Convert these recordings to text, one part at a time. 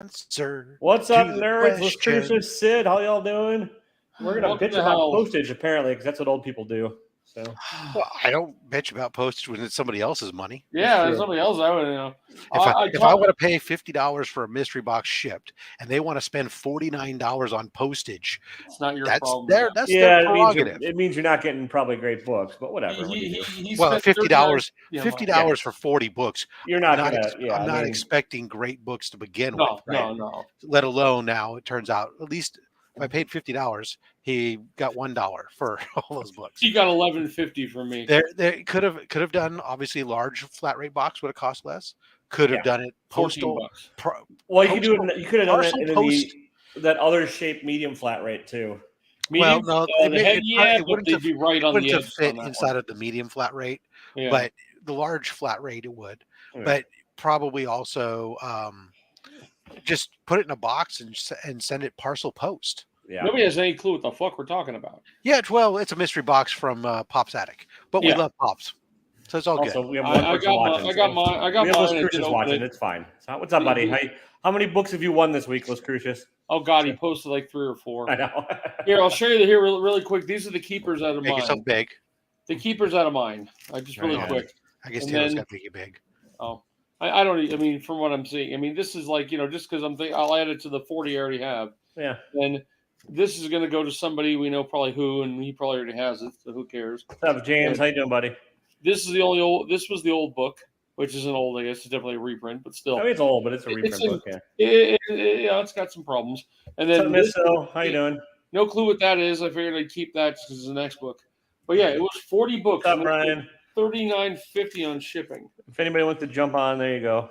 answer. What's up, to the nerds? Let's question. Crucius, Sid. How y'all doing? We're gonna What bitch the about hell? postage apparently, because that's what old people do. So Well, I don't bitch about postage when it's somebody else's money. Yeah, true. somebody else I would know. If I want to pay $50 for a mystery box shipped, and they want to spend $49 on postage, It's not your that's problem. their that's yeah, their it means, prerogative. it means you're not getting probably great books, but whatever. What do you do? He Well, spent $50 $39 $50 for 40 books. You're not I'm gonna. Yeah, I'm I not mean, expecting great books to begin No, with, right? no. Let alone now it turns out at least if I paid $50, he got $1 for all those books. He got $11.50 from me. They could have done obviously large flat rate box would have cost less. Could have done it postal. $14. well, you could do it. You could have done that parcel in post. that other shaped medium flat rate too. Medium, Well, no, but wouldn't they'd have, be right on wouldn't the have edge fit on that inside one. of the medium flat rate, Yeah. but the large flat rate it would. Yeah. But probably also just put it in a box and send it parcel post. Yeah. Nobody has any clue what the fuck we're talking about. Yeah, well, it's a mystery box from Pop's Attic, but we Yeah. love Pops, so it's all good. Also, we have one I person watching. got mine. I got we have mine. Los and Crucius didn't watching. open it. It's fine. So, what's up, buddy? How many books have you won this week, Los Crucius? Oh God, he posted like 3 or 4. I know. Here, I'll show you here really quick. These are the keepers out of Make yourself mine. big. The keepers out of mine. I just really Right. quick. I guess And Taylor's then- got to make you big. Oh, I don't. I mean, from what I'm seeing, I mean, this is like just because I'm thinking I'll add it to the 40 I already have. Yeah. And this is going to go to somebody we know probably who, and he probably already has it. So who cares? What's up, James? How you doing, buddy? This is the only old. This was the old book, which isn't old. I guess it's definitely a reprint, but still, I mean, it's old, but it's a reprint It's in- book. Yeah. it's got some problems. And What's up, then Miss this, Phil? How you doing? no clue what that is. I figured I'd keep that because it's the next book. But yeah, it was 40 books. What's up, Brian? $39.50 on shipping. If anybody wants to jump on, there you go.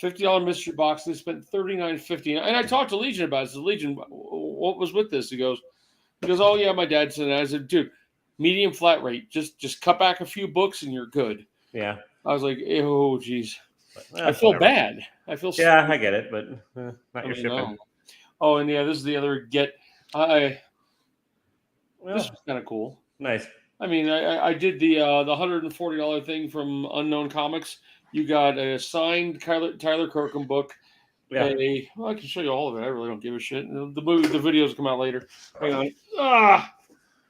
$50 mystery box. They spent $39.50, and I talked to Legion about it. I said, Legion, what was with this? He goes, oh yeah, my dad said that. I said, dude, medium flat rate. Just cut back a few books and you're good. Yeah. I was like, oh geez, Well, I feel whatever. bad. I feel Yeah, I get it, but not your I shipping. know. Oh, and yeah, this is the other get. This Well, was kind of cool. nice. I mean, I did the $140 thing from Unknown Comics. You got a signed Tyler Kirkham book. Yeah. Well, I can show you all of it. I really don't give a shit. The videos come out later. Hang on.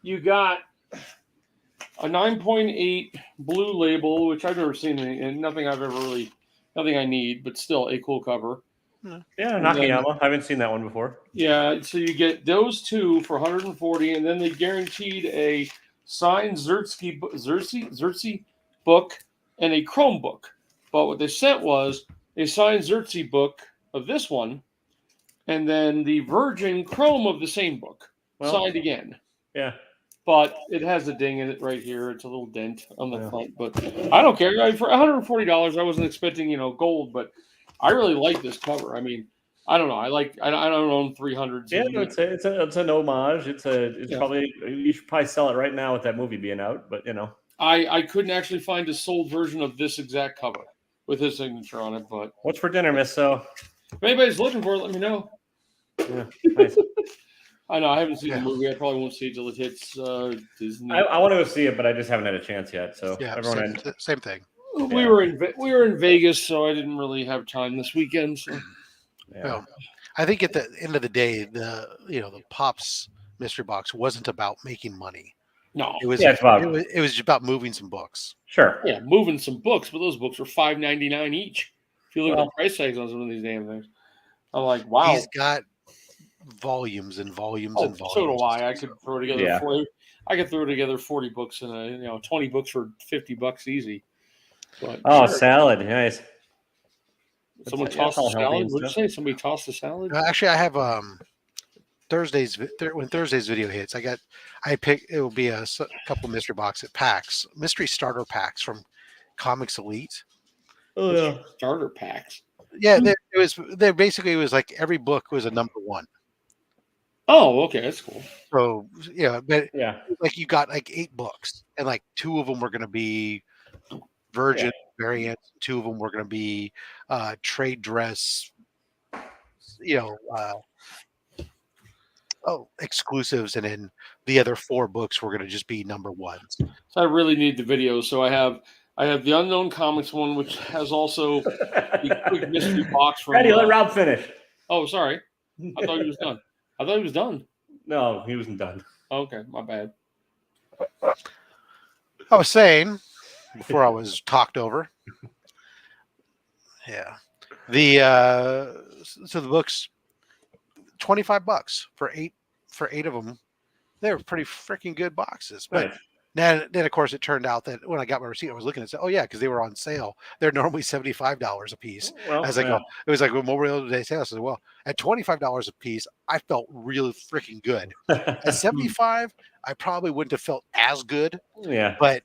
You got a 9.8 blue label, which I've never seen, and nothing I need, but still a cool cover. Yeah, And Nakayama. I haven't seen that one before. Yeah, so you get those two for 140, and then they guaranteed a signed Xerxes book and a Chrome book. But what they sent was a signed Xerxes book of this one, and then the Virgin Chrome of the same book, signed again. Yeah. But it has a ding in it right here. It's a little dent on the front, but I don't care. For $140, I wasn't expecting gold, but I really like this cover. I mean, I don't know. I don't own 300s. Yeah, it's an homage. It's probably you should probably sell it right now with that movie being out. But I couldn't actually find a sold version of this exact cover with his signature on it. But what's for dinner, Miss? So if anybody's looking for it, let me know. Yeah, nice. I know I haven't seen the movie. I probably won't see it till it hits Disney. I want to go see it, but I just haven't had a chance yet. So Yeah, everyone, same thing. We were in Vegas, so I didn't really have time this weekend. So. yeah. Well, I think at the end of the day, the Pops mystery box wasn't about making money. No, It was. Yeah, it's about- It was about moving some books. Sure. yeah, moving some books, but those books are $5.99 each. If you look at the price tags on some of these damn things, I'm like, wow. He's got volumes and volumes and volumes. So do I. I could throw together Yeah. 40 books and 20 books for $50 easy. But Oh, salad, nice. someone That's tossed a all healthy salad. and What'd you stuff. say? Somebody tossed a salad? Actually, I have when Thursday's video hits. It will be a couple mystery box at PAX, mystery starter packs from Comics Elite. Oh yeah. Starter packs. Yeah, it was like every book was a number one. Oh, okay, that's cool. So yeah, but Yeah. like you got like 8 books, and like 2 of them were going to be Virgin variants, 2 of them were going to be trade dress, exclusives, and then the other 4 books were going to just be number ones. So I really need the video. So I have the Unknown Comics one, which has also the quick mystery box from. Ready? Let Rob finish. Oh, sorry. I thought he was done. I thought he was done. No, he wasn't done. Okay, my bad. I was saying before I was talked over. Yeah. So the books, $25 for eight of them. They were pretty freaking good boxes. But Nice. then of course it turned out that when I got my receipt, I was looking and said, "Oh yeah, because they were on sale. They're normally $75 a piece." Well, As I go, it was like Memorial Day sale. I said, "Well, at $25 a piece, I felt really freaking good. At 75, I probably wouldn't have felt as good." yeah. But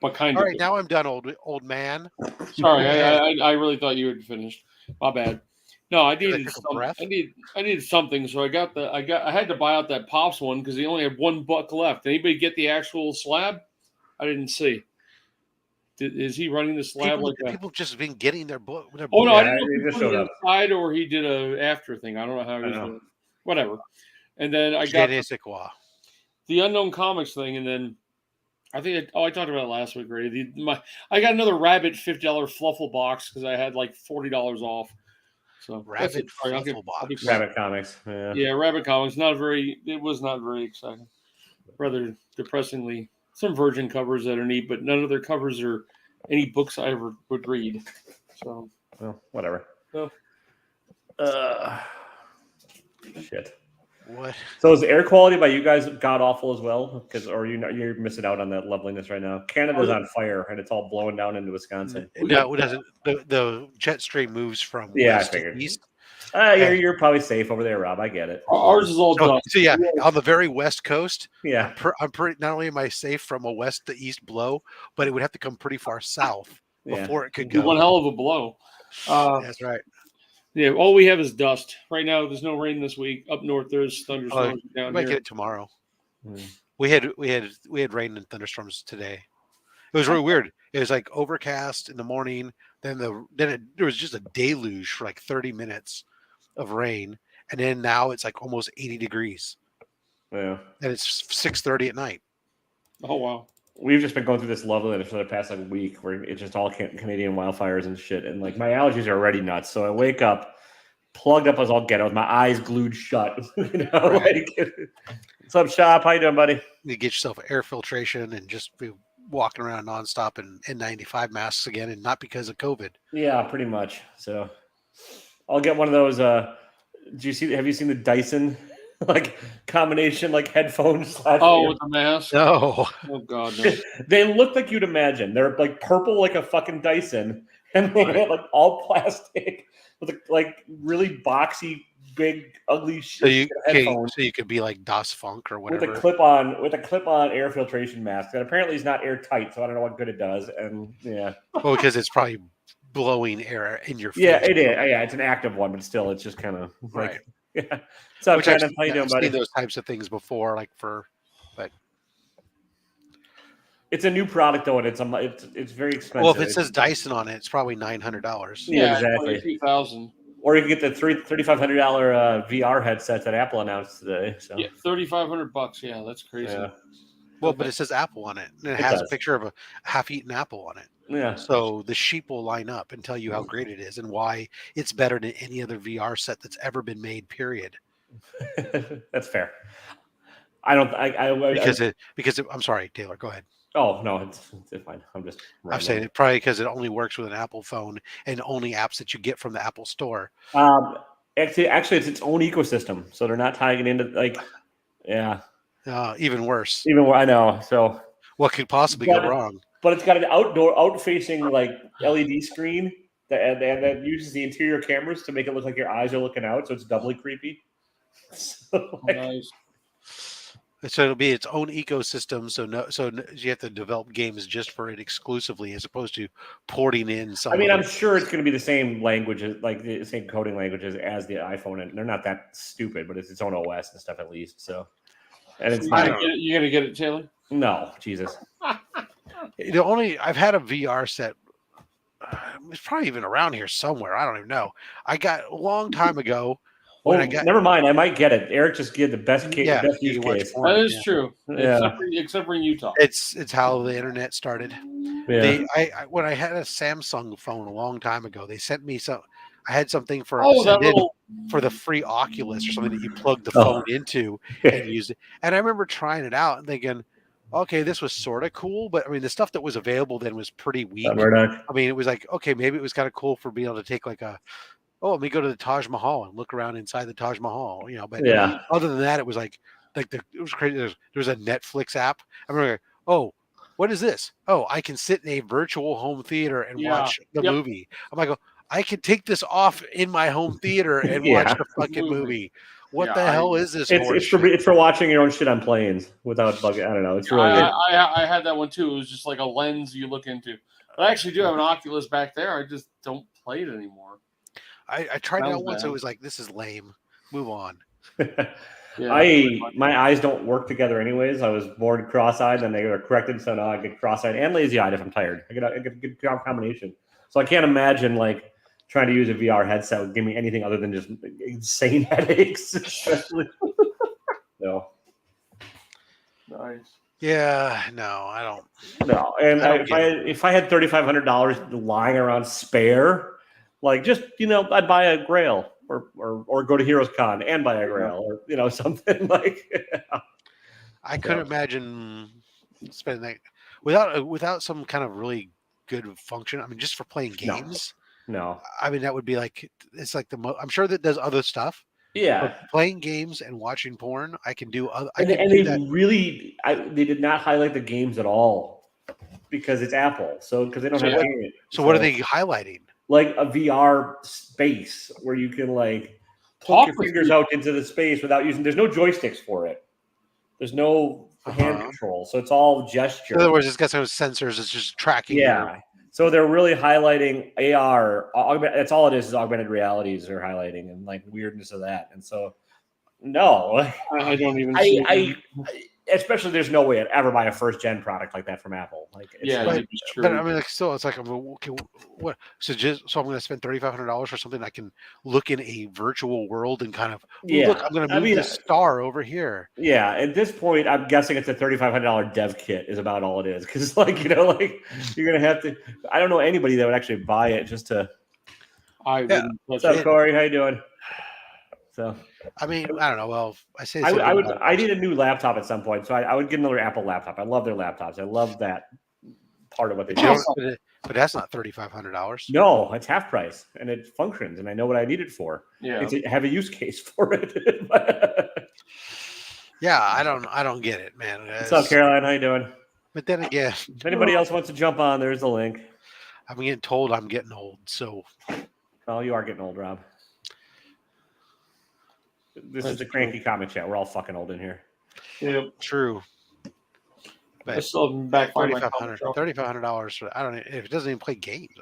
But kind all of. right, now I'm done, old man. Sorry, I really thought you had finished. My bad. No, I Because I needed took a some, breath. I needed something, so I had to buy out that Pops one because he only had $1 left. Anybody get the actual slab? I didn't see. Is he running the slab like that? People just been getting their book. Oh no, Yeah, I didn't know it if he just put it showed up. inside or he did a after thing. I don't know how he was doing it. Whatever. And then I got the Unknown Comics thing, and then I think I talked about it last week already. I got another Rabbit $50 Fluffle box because I had like $40 off. So Rabbit Fluffle box. Rabbit Comics. Yeah. Rabbit Comics. It was not very exciting. Rather depressingly, some Virgin covers that are neat, but none of their covers are any books I ever would read. So, well, whatever. So. Shit. What? So is the air quality by you guys god awful as well? Or you're missing out on that loveliness right now. Canada's on fire and it's all blowing down into Wisconsin. No, it doesn't. The jet stream moves from I west to figured. east. You're probably safe over there, Rob. I get it. Ours is all done. So yeah, on the very west coast. Yeah, I'm pretty. Not only am I safe from a west to east blow, but it would have to come pretty far south before it could go. One hell of a blow. That's right. Yeah, all we have is dust right now. There's no rain this week. Up north, there's thunderstorms down we might here. get it tomorrow. We had rain and thunderstorms today. It was really weird. It was like overcast in the morning. Then there was just a deluge for like 30 minutes of rain, and then now it's like almost 80 degrees. Yeah, and it's 6:30 at night. Oh wow. We've just been going through this loveliness for the past week where it's just all Canadian wildfires and shit. And like my allergies are already nuts. So I wake up plugged up as all get out with my eyes glued shut. Right. What's up, Shop? How you doing, buddy? You get yourself air filtration and just be walking around nonstop in N95 masks again, and not because of COVID. Yeah, pretty much. So I'll get one of those. Have you seen the Dyson like combination like headphones? With the mask? No. Oh god, no. They look like you'd imagine. They're like purple like a fucking Dyson, and they're like all plastic with like really boxy, big, ugly shit. So you could be like Das Funk or whatever. With a clip-on air filtration mask that apparently is not airtight, so I don't know what good it does. And yeah, well, because it's probably blowing air in your face. Yeah, it is. Yeah, it's an active one, but still, it's just kind of like. Right. Yeah. What's up, Shannon? How you doing, buddy? I've seen those types of things before, but it's a new product though, and it's very expensive. Well, if it says Dyson on it, it's probably $900. Yeah, exactly. 2,000. Or you can get the $3,500 VR headset that Apple announced today. So. Yeah, $3,500. Yeah, that's crazy. Yeah. Well, but it says Apple on it, and it has a picture of a half-eaten apple on it. Yeah. So the sheep will line up and tell you how great it is and why it's better than any other VR set that's ever been made. Period. That's fair. I don't. Because I'm sorry, Taylor. Go ahead. Oh no, it's fine. I'm saying it probably because it only works with an Apple phone and only apps that you get from the Apple Store. Actually, it's its own ecosystem, so they're not tying it into like, yeah. Even worse. I know. So what could possibly go wrong? But it's got an out-facing like LED screen that uses the interior cameras to make it look like your eyes are looking out, so it's doubly creepy. So, nice. So it'll be its own ecosystem. So you have to develop games just for it exclusively, as opposed to porting in. I'm sure it's going to be the same languages, like the same coding languages as the iPhone, and they're not that stupid, but it's its own OS and stuff at least. So, and it's you gonna get it, Taylor? No, Jesus. I've had a VR set. It's probably even around here somewhere. I don't even know. I got a long time ago. Never mind. I might get it. Eric just gave the best use case. That is true. Yeah. Except for in Utah. It's how the internet started. Yeah. When I had a Samsung phone a long time ago, they sent me I had something for Oh, that send in little. for the free Oculus or something that you plug the Oh. phone into and use it. And I remember trying it out and thinking, okay, this was sort of cool, but I mean, the stuff that was available then was pretty weak. Murdoch. I mean, it was like, okay, maybe it was kind of cool for being able to take like let me go to the Taj Mahal and look around inside the Taj Mahal, But Yeah. other than that, it was like it was crazy. There was a Netflix app. I remember, oh, what is this? Oh, I can sit in a virtual home theater and Yeah. watch the Yep. movie. I'm like, I can take this off in my home theater and Yeah. watch the fucking movie. What Yeah, the hell is this? It's for watching your own shit on planes without bugging. I don't know. It's really weird. I had that one too. It was just like a lens you look into. But I actually do have an Oculus back there. I just don't play it anymore. I tried it Sounds out once. bad. It was like, this is lame. Move on. Yeah, My eyes don't work together anyways. I was born cross-eyed, then they were corrected, so now I get cross-eyed and lazy-eyed if I'm tired. I get a good combination. So I can't imagine like trying to use a VR headset would give me anything other than just insane headaches, especially. No. nice. Yeah, no, I don't. No, and I don't if I had $3,500 lying around spare, like just I'd buy a Grail or go to Heroes Con and buy a Grail or something like. I couldn't imagine spending that without some kind of really good function. I mean, just for playing games. No. I mean, that would be like it's like I'm sure that does other stuff. Yeah. But playing games and watching porn, I can do. They did not highlight the games at all because it's Apple. So because they don't have games. So what are they highlighting? Like a VR space where you can like poke your fingers out into the space without using. There's no joysticks for it. There's no hand control, so it's all gesture. In other words, it's got some sensors. It's just tracking. Yeah. So they're really highlighting AR. That's all it is augmented realities they're highlighting and like weirdness of that. And so, no, I don't even. Especially there's no way I'd ever buy a first gen product like that from Apple. Like, it's true. But I mean, like, still, it's like, okay, what? So I'm going to spend $3,500 for something I can look in a virtual world and kind of look. I'm going to move the star over here. Yeah, at this point, I'm guessing it's a $3,500 dev kit is about all it is because, like, you're going to have to. I don't know anybody that would actually buy it just to. What's up, Corey? How you doing? So. I mean, I don't know. Well, I need a new laptop at some point, so I would get another Apple laptop. I love their laptops. I love that part of what they do. But that's not $3,500. No, it's half price, and it functions, and I know what I need it for. Yeah, I have a use case for it. Yeah, I don't get it, man. What's up, Caroline? How you doing? But then again, if anybody else wants to jump on, there's the link. I'm getting told I'm getting old, so. Oh, you are getting old, Rob. This is the Cranky Comic Chat. We're all fucking old in here. Yeah, true. But I still haven't back $3,500. I don't know if it doesn't even play games.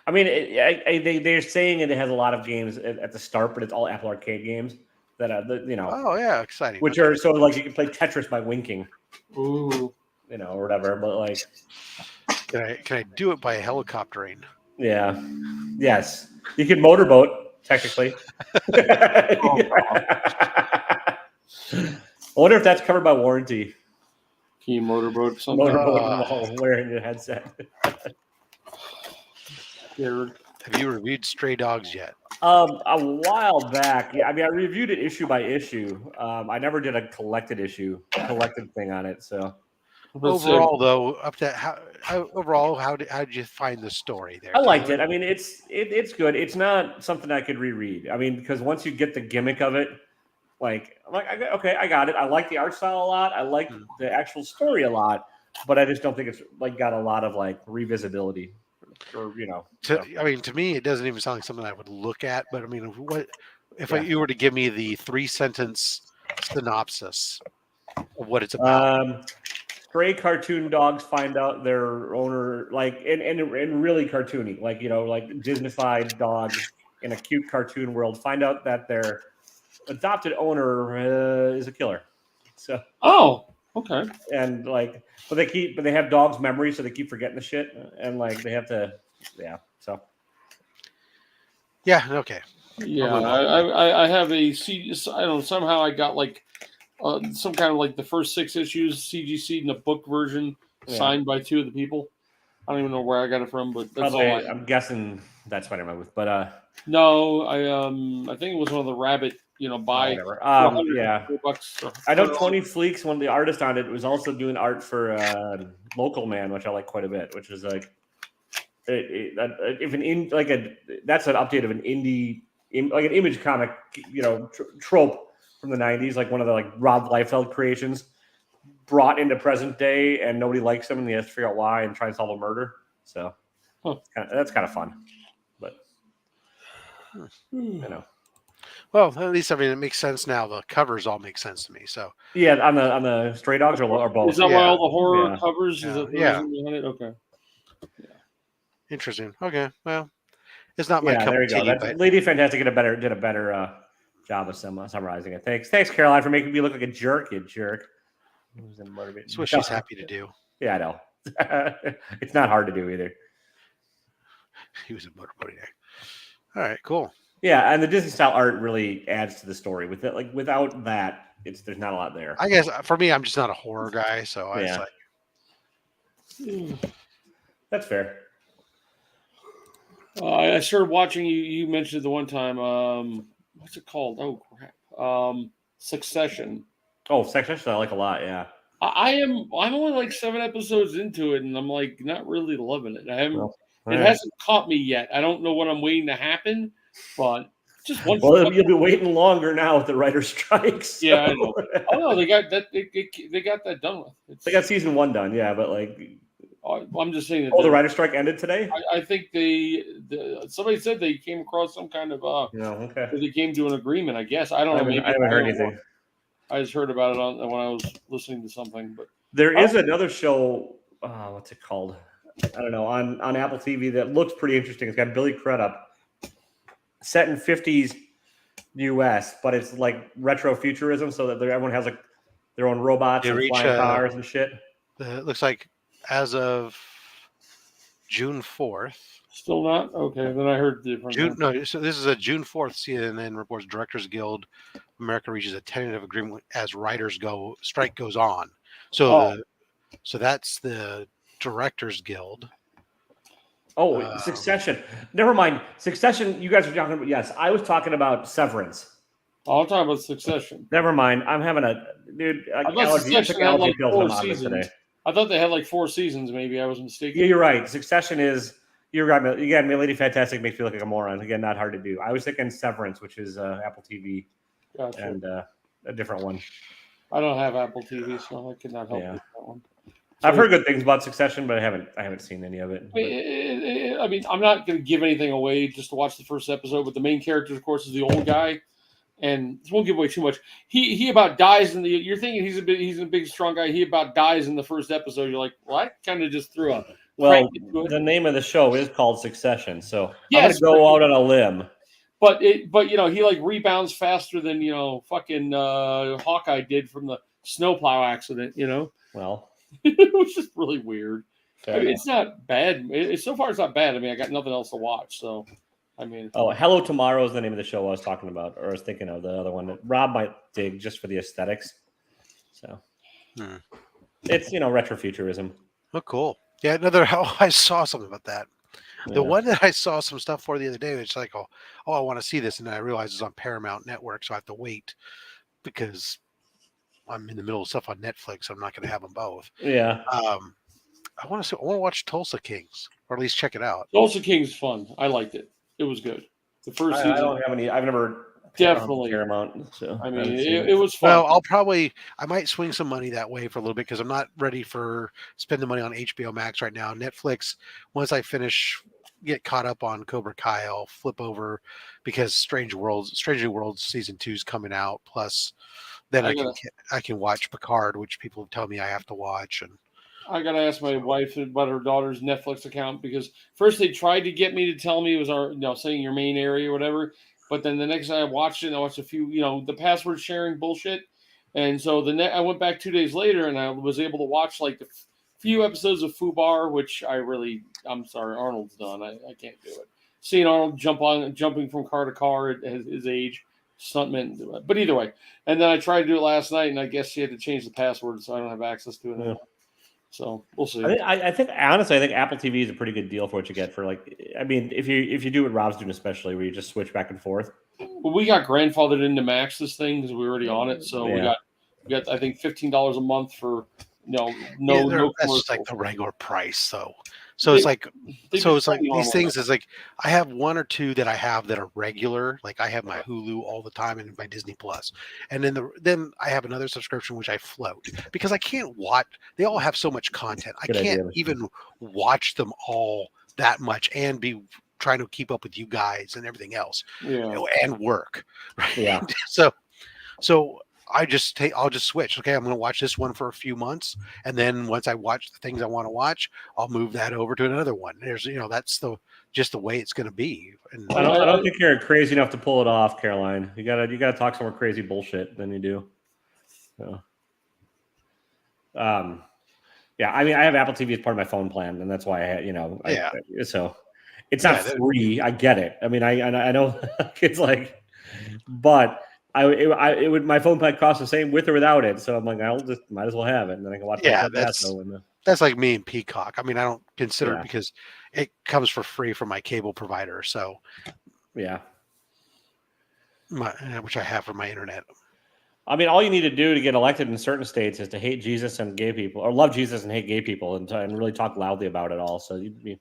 I mean, they're saying it has a lot of games at the start, but it's all Apple Arcade games that Oh yeah, exciting. Which are so like you can play Tetris by winking. Ooh. Or whatever. But like, can I do it by helicoptering? Yeah. Yes, you can motorboat. Technically. I wonder if that's covered by warranty. Can you motorboat something? Motorboat wearing your headset. Have you reviewed Stray Dogs yet? A while back. Yeah, I mean, I reviewed it issue by issue. I never did a collected thing on it. So overall, though, how did you find the story there? I liked it. I mean, it's good. It's not something I could reread. I mean, because once you get the gimmick of it, like I'm like, okay, I got it. I like the art style a lot. I like the actual story a lot, but I just don't think it's like got a lot of like revisability. Or I mean, to me, it doesn't even sound like something I would look at. But I mean, what if you were to give me the 3-sentence synopsis of what it's about? Stray cartoon dogs find out their owner, like, and really cartoony, like like Disneyfied dogs in a cute cartoon world, find out that their adopted owner is a killer. So. Oh. Okay. And like, but they have dogs' memories, so they keep forgetting the shit, and like they have to, So. Yeah. Okay. Yeah, I have a CD. I don't know. Somehow I got like some kind of like the first 6 issues CGC in the book version signed by 2 of the people. I don't even know where I got it from, but that's Probably, all. I'm guessing that's Spider-Man booth, but No, I think it was one of the Rabbit. Buy whatever. for Yeah, $100 or I know $100. 20 Fleeks, one of the artists on it, was also doing art for Local Man, which I like quite a bit. Which is like, if that's an update of an indie, like an Image comic, trope from the 90s, like one of the like Rob Liefeld creations, brought into present day, and nobody likes them, and they have to figure out why and try and solve a murder. So that's kind of fun, but Well, at least it makes sense now. The covers all make sense to me. So yeah, on the Stray Dogs or both. Is that why all the horror Yeah. covers? Is that the reason behind it? Okay. Interesting. Okay, well, it's not my Yeah, cup there you of go. tea, That's but Lady Fantastic did a better job of summarizing it. Thanks, Caroline, for making me look like a jerk. You jerk. it's what she's happy to do. Yeah, I know. It's not hard to do either. He was a motorboating guy. All right, cool. Yeah, and the Disney style art really adds to the story. With it, like without that, there's not a lot there. I guess for me, I'm just not a horror guy, so I was like, that's fair. I started watching. You mentioned it the one time. What's it called? Oh crap! Succession. Oh, Succession I like a lot. Yeah. I'm only like 7 episodes into it, and I'm like not really loving it. I haven't. Well, it hasn't caught me yet. I don't know what I'm waiting to happen, but just one. Well, you'll be waiting longer now with the writer's strikes. So. Yeah, I know. Oh no, they got that. They got that done with. They got season 1 done. Yeah, but like. I'm just saying that. The writer's strike ended today. I think somebody said they came across some kind of okay. they came to an agreement. I guess I don't know. Maybe I haven't heard anything. I just heard about it when I was listening to something. But there is another show. What's it called? I don't know. On Apple TV that looks pretty interesting. It's got Billy Crudup, set in 50s U.S., but it's like retro futurism, so that everyone has like their own robots and flying cars and shit. It looks like as of June 4th. Still not? Okay, then I heard different. So this is a June 4th. CNN reports Directors Guild America reaches a tentative agreement as writers strike goes on. So so that's the Directors Guild. Oh, Succession. Never mind. Succession, you guys are talking about, yes. I was talking about Severance. I'm talking about Succession. Never mind. I'm having allergy pills today. I thought they had like 4 seasons, maybe. I was mistaken. Yeah, you're right. Succession is, you're right. Again, Lady Fantastic makes me look like a moron. Again, not hard to do. I was thinking Severance, which is Apple TV, and a different one. I don't have Apple TV, so I cannot help with that one. I've heard good things about Succession, but I haven't seen any of it. I mean, I'm not going to give anything away just to watch the first episode, but the main character, of course, is the old guy. And this won't give away too much. He about dies in the. You're thinking he's a big strong guy. He about dies in the first episode. You're like, well, I kind of just threw a. Well, the name of the show is called Succession, so yes, I'm gonna go out on a limb. But he like rebounds faster than fucking Hawkeye did from the snowplow accident. Well, it was just really weird. I mean, it's not bad. So far, it's not bad. I mean, I got nothing else to watch, so. I mean, Hello Tomorrow is the name of the show I was talking about, or I was thinking of the other one that Rob might dig just for the aesthetics. So it's retrofuturism. Oh, cool. Yeah, I saw something about that. The one that I saw some stuff for the other day, it's like, I want to see this, and then I realized it's on Paramount Network, so I have to wait because I'm in the middle of stuff on Netflix. So I'm not going to have them both. Yeah. I want to watch Tulsa Kings, or at least check it out. Tulsa King's fun. I liked it. It was good. The first season. I don't have any. I've never definitely Paramount. So I mean, it was fun. Well, I might swing some money that way for a little bit because I'm not ready for spending money on HBO Max right now. Netflix. Once I get caught up on Cobra Kai, I'll flip over because Strange New Worlds season 2 is coming out. Plus, then I can watch Picard, which people tell me I have to watch. And I gotta ask my wife about her daughter's Netflix account because first they tried to get me to tell me it was saying your main area or whatever, but then the next time I watched it, I watched a few, the password sharing bullshit, and so I went back 2 days later and I was able to watch like the few episodes of Fubar, which I'm sorry, Arnold's done. I can't do it. Seeing Arnold jumping from car to car at his age, stuntman. But either way, and then I tried to do it last night, and I guess she had to change the password, so I don't have access to it anymore. So we'll see. I think honestly, I think Apple TV is a pretty good deal for what you get for like. I mean, if you do what Rob's doing, especially where you just switch back and forth. Well, we got grandfathered into Max this thing because we were already on it, so we got I think $15 a month for no that's just like the regular price though. So it's like these things is like I have one or two that I have that are regular. Like I have my Hulu all the time and my Disney Plus, and then I have another subscription which I float because I can't watch. They all have so much content. I can't even watch them all that much and be trying to keep up with you guys and everything else, and work. Right? Yeah. So I'll just switch. Okay, I'm going to watch this one for a few months, and then once I watch the things I want to watch, I'll move that over to another one. There's, that's just the way it's going to be. And I don't think you're crazy enough to pull it off, Caroline. You gotta talk some more crazy bullshit than you do. So, yeah. I mean, I have Apple TV as part of my phone plan, and that's why so it's not free. I get it. I mean, I know it's like, but. It would my phone plan cost the same with or without it, so I'm like I'll just might as well have it, and then I can watch. That's like me and Peacock. I mean, I don't consider it because it comes for free from my cable provider. So yeah, which I have for my internet. I mean, all you need to do to get elected in certain states is to hate Jesus and gay people, or love Jesus and hate gay people, and really talk loudly about it all. So you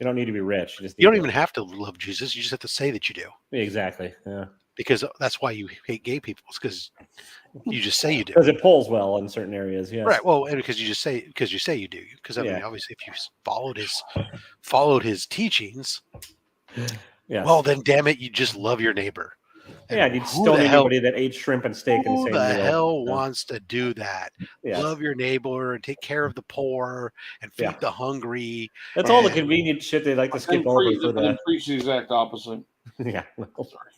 don't need to be rich. You don't even have to love Jesus. You just have to say that you do. Exactly. Yeah. Because that's why you hate gay people. It's because you just say you do. Because it polls well in certain areas. Yeah. Right. Well, and because you say you do. Because I mean, obviously, if you followed his teachings, well, then damn it, you just love your neighbor. And you'd stone anybody that ate shrimp and steak in the same meal. Who the hell wants to do that? Yes. Love your neighbor and take care of the poor and feed the hungry. That's all the convenient shit they like to skip over for that. Preach the exact opposite. Yeah. Sorry.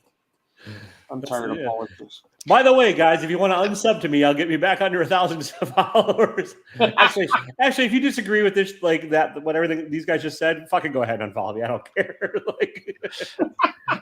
I'm tired of politics. By the way, guys, if you want to unsub to me, I'll get me back under 1,000 followers. Actually, if you disagree with this, like that, what everything these guys just said, fucking go ahead and unfollow me. I don't care. Like,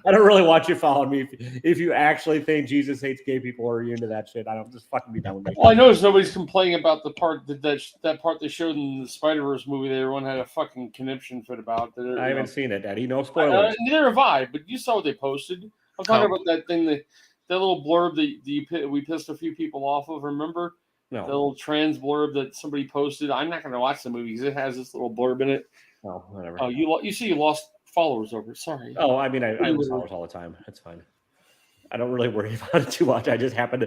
I don't really want you following me. If you actually think Jesus hates gay people or are you into that shit, I don't just fucking be done with me. Well, I noticed nobody's complaining about the part that part they showed in the Spider-Verse movie that everyone had a fucking conniption fit about. I haven't seen it, Daddy. No spoilers. Neither have I, but you saw what they posted. I'm talking about that thing, that little blurb that we pissed a few people off of. Remember? No. The little trans blurb that somebody posted. I'm not going to watch the movie because it has this little blurb in it. Oh, whatever. Oh, you see you lost followers over it. Sorry. Oh, I mean, I lose followers all the time. That's fine. I don't really worry about it too much. I happen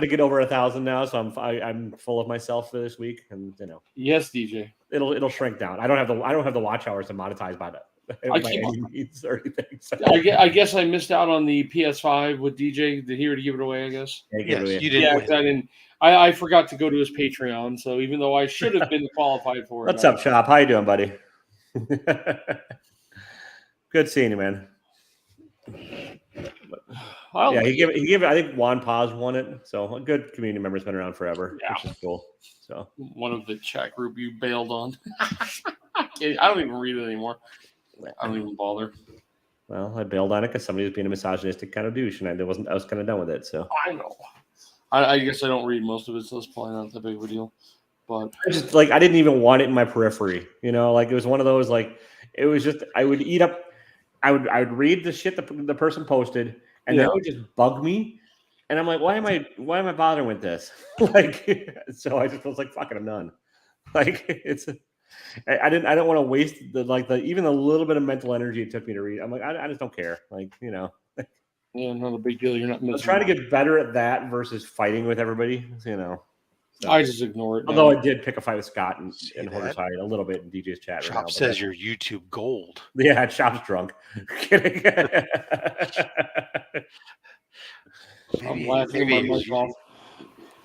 to get over 1,000 now, so I'm full of myself for this week, and Yes, DJ. It'll shrink down. I don't have the watch hours to monetize by that. I guess I missed out on the PS5 with DJ. Did he already give it away? I guess. Yes, you did. I didn't. I forgot to go to his Patreon. So even though I should have been qualified for it. What's up, Chop? How you doing, buddy? Good seeing you, man. He gave it. I think Juan Paz won it. So a good community member's been around forever, which is cool. So one of the chat group you bailed on. I don't even read it anymore. I don't even bother. Well, I bailed on it because somebody was being a misogynistic kind of douche, and I was kind of done with it. So I know. I guess I don't read most of it, so it's probably not that big of a deal. But I just I didn't even want it in my periphery. It was one of those it was just I would eat up. I would read the shit the person posted, and then it would just bug me. And I'm like, why am I bothering with this? So I just was like, fucking, I'm done. I don't want to waste even the little bit of mental energy it took me to read. I'm like, I just don't care. Yeah, not a big deal. You're not missing. I'm trying to get better at that versus fighting with everybody. So. I just ignore it. Although I did pick a fight with Scott and Horderside a little bit in DJ's chat. Chop says you're YouTube gold. Yeah, Chop's drunk. Kidding. I'm laughing my mic off.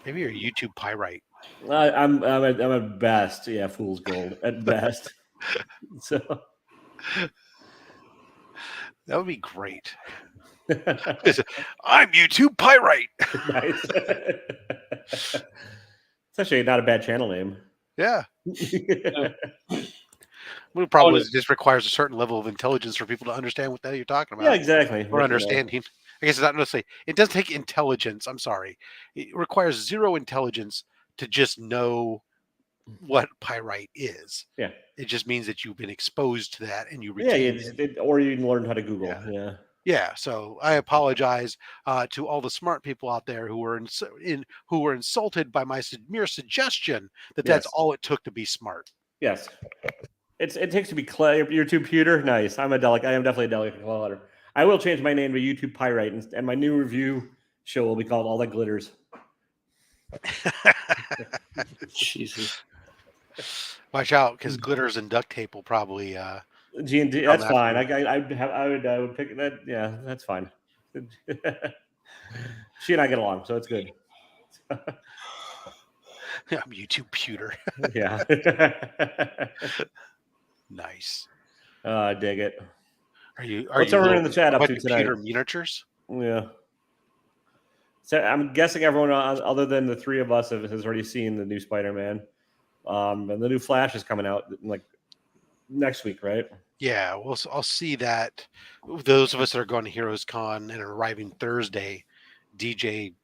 Maybe you're YouTube pyrite. I'm at best, fool's gold at best. So that would be great. I'm YouTube pyrite. Nice. It's actually not a bad channel name. Yeah. Well, probably just requires a certain level of intelligence for people to understand what the hell you're talking about. Yeah, exactly. Or understanding. I guess it's not necessarily. It doesn't take intelligence. I'm sorry. It requires zero intelligence to just know what pyrite is. Yeah. It just means that you've been exposed to that and you Yeah, retain it. or you learned how to Google. Yeah. Yeah. Yeah, so I apologize to all the smart people out there who were who were insulted by my mere suggestion that that's Yes. all it took to be smart. Yes. It takes to be you're too pewter. Nice. I am definitely a delicate color. I will change my name to YouTube Pyrite, and my new review show will be called All That Glitters. Jesus. Watch out, because glitters and duct tape will probably. G&D, come that's after fine. you. I would pick that. Yeah, that's fine. She and I get along, so it's good. I'm YouTube pewter. Yeah. Nice. I dig it. What's everyone in the chat up to tonight? Pewter miniatures? Yeah. So I'm guessing everyone other than the three of us has already seen the new Spider-Man. And the new Flash is coming out like next week, right? Yeah, well, I'll see that. Those of us that are going to Heroes Con and are arriving Thursday, DJ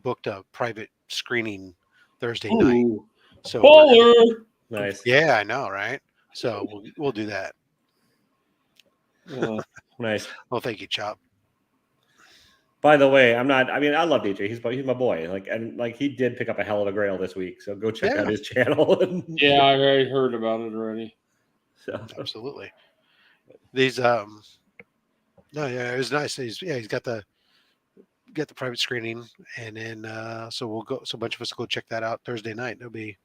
booked a private screening Thursday night. So Baller! Nice. Yeah, I know, right? So we'll do that. Nice. Well, thank you, Chop. By the way, I love DJ. He's my boy. He did pick up a hell of a grail this week. So go check out his channel. Yeah, I already heard about it already. So. Absolutely. These no, yeah, it was nice. He's got the private screening, and then so we'll go. So a bunch of us will go check that out Thursday night. It'll be.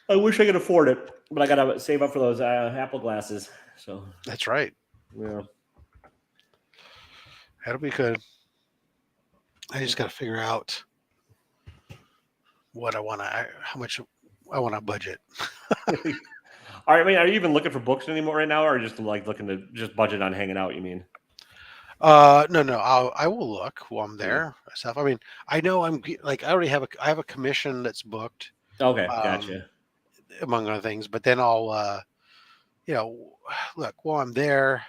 I wish I could afford it, but I gotta save up for those Apple glasses. So that's right. Yeah, that'll be good. I just got to figure out what I want to, how much I want to budget. Are you even looking for books anymore right now, or just looking to just budget on hanging out? You mean? No. I will look while I'm there. Stuff. I mean, I know I already have a commission that's booked. Okay, gotcha. Among other things, but then I'll, look while I'm there.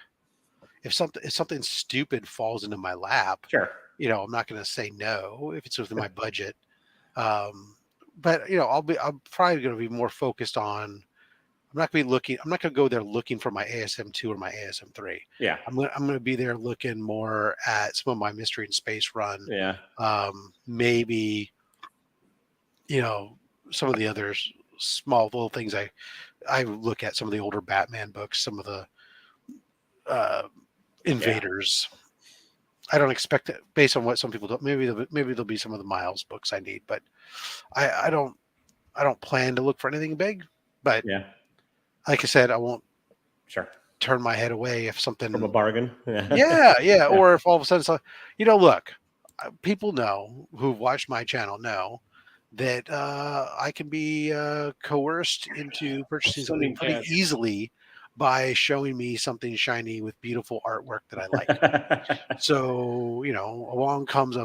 If something stupid falls into my lap, sure. I'm not going to say no if it's within my budget. But I'm probably going to be more focused on. I'm not going to go there looking for my ASM2 or my ASM3. Yeah. I'm going to be there looking more at some of my Mystery in Space run. Yeah. Maybe, some of the others, small little things. I look at some of the older Batman books, some of the Invaders. Yeah. I don't expect it based on what some people do. Maybe there'll be some of the Miles books I need, but I don't plan to look for anything big. But yeah. Like I said, I won't turn my head away if something from a bargain. Yeah. Or if all of a sudden, look, people know who've watched my channel know that I can be coerced into purchasing something pretty easily by showing me something shiny with beautiful artwork that I like. So along comes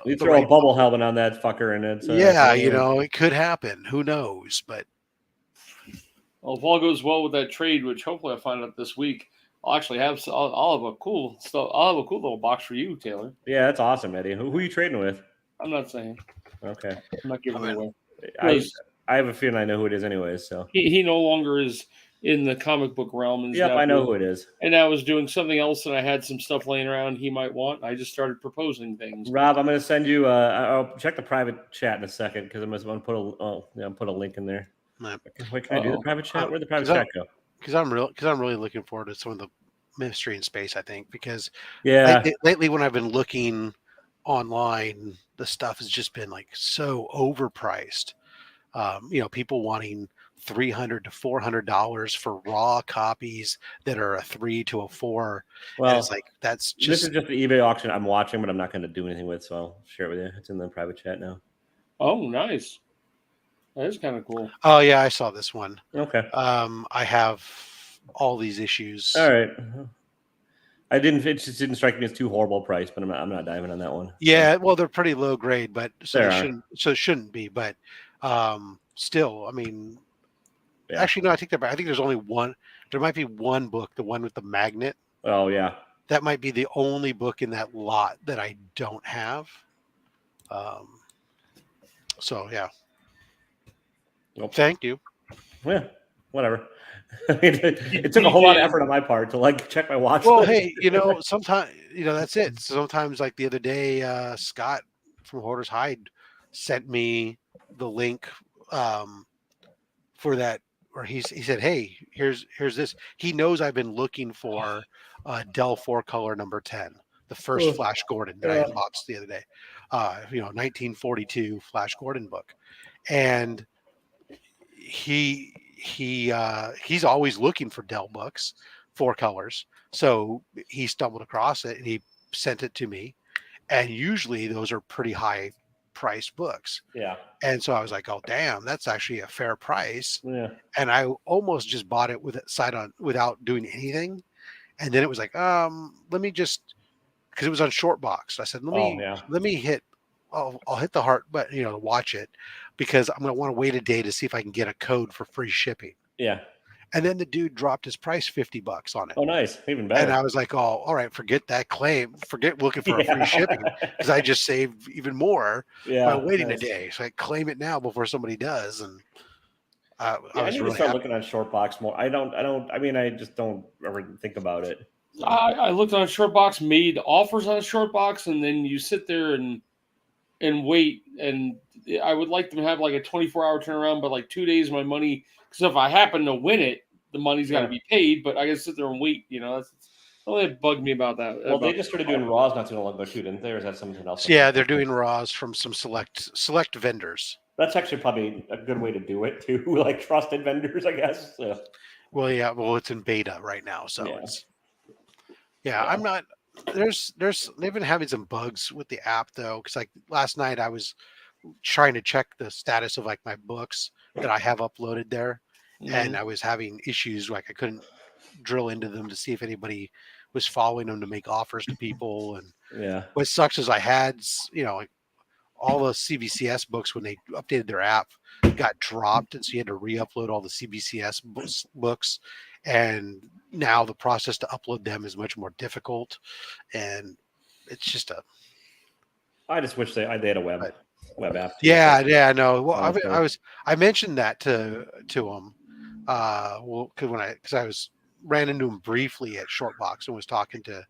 you throw a bubble helmet on that fucker, and it's it could happen. Who knows? But. Well, if all goes well with that trade, which hopefully I'll find out this week, I'll actually have I'll have a cool stuff. I'll have a cool little box for you, Taylor. Yeah, that's awesome, Eddie. Who are you trading with? I'm not saying. Okay. I'm not giving it away. I have a feeling I know who it is, anyways. So he no longer is in the comic book realm. Yep, I know who it is. And I was doing something else, and I had some stuff laying around he might want. I just started proposing things. Rob, I'm going to send you. I'll check the private chat in a second because I'm going to put a link in there. Wait, can I do the private chat? Where'd the private chat go? Because I'm really looking forward to some of the Mystery in Space. I think because lately when I've been looking online, the stuff has just been so overpriced. People wanting $300 to $400 for raw copies that are a 3 to a 4. Well, and it's that's just. This is just the eBay auction I'm watching, but I'm not going to do anything with. So I'll share it with you. It's in the private chat now. Oh, nice. That is kind of cool. Oh yeah, I saw this one. Okay. I have all these issues. All right. It just didn't strike me as too horrible a price, but I'm not diving on that one. Yeah, well, they're pretty low grade, but it shouldn't be. But still, I mean, actually, no, I take that back. I think there's only one. There might be one book, the one with the magnet. Oh yeah. That might be the only book in that lot that I don't have. So yeah. Nope. Thank you. Yeah, whatever. I mean, it took a whole lot of effort on my part to like check my watch Well, list. hey, sometimes that's it. Sometimes, like the other day, Scott from Hoarder's Hide sent me the link for that, or he said, "Hey, here's this." He knows I've been looking for Dell 4-color number 10, the first Flash Gordon that I unboxed the other day. 1942 Flash Gordon book, and he's always looking for Dell books, 4 colors. So he stumbled across it and he sent it to me. And usually those are pretty high priced books. Yeah. And so I was like, oh damn, that's actually a fair price. Yeah. And I almost just bought it with it side on without doing anything. And then it was like, let me just, because it was on short box. I said, let me hit, I'll hit the heart button, to watch it, because I'm going to want to wait a day to see if I can get a code for free shipping. Yeah. And then the dude dropped his price $50 on it. Oh, nice. Even better. And I was like, oh, all right, forget that claim. Forget looking for a free shipping, because I just saved even more by waiting a day. So I claim it now before somebody does. And I was need really to start happy. looking on short box more. I just don't ever think about it. I looked on short box, made offers on a short box, and then you sit there and wait. And I would like them to have like a 24-hour turnaround, but like 2 days, my money. Because if I happen to win it, the money's got to be paid. But I got to sit there and wait. That's the only thing that bugged me about that. Well, they just started doing raws not too long ago too, didn't they? Or is that something else? Yeah, they're doing raws from some select vendors. That's actually probably a good way to do it too, like trusted vendors, I guess. So. Well, yeah. Well, it's in beta right now, so it's. Yeah, I'm not. They've been having some bugs with the app though, because like last night I was trying to check the status of like my books that I have uploaded there, and I was having issues, like I couldn't drill into them to see if anybody was following them to make offers to people. And what sucks is I had like all the CBCS books, when they updated their app, got dropped, and so you had to re-upload all the CBCS books, and now the process to upload them is much more difficult, and it's just I just wish they had a web app. Yeah, no. Well, I mentioned that to him. Because I ran into him briefly at Shortbox and was talking to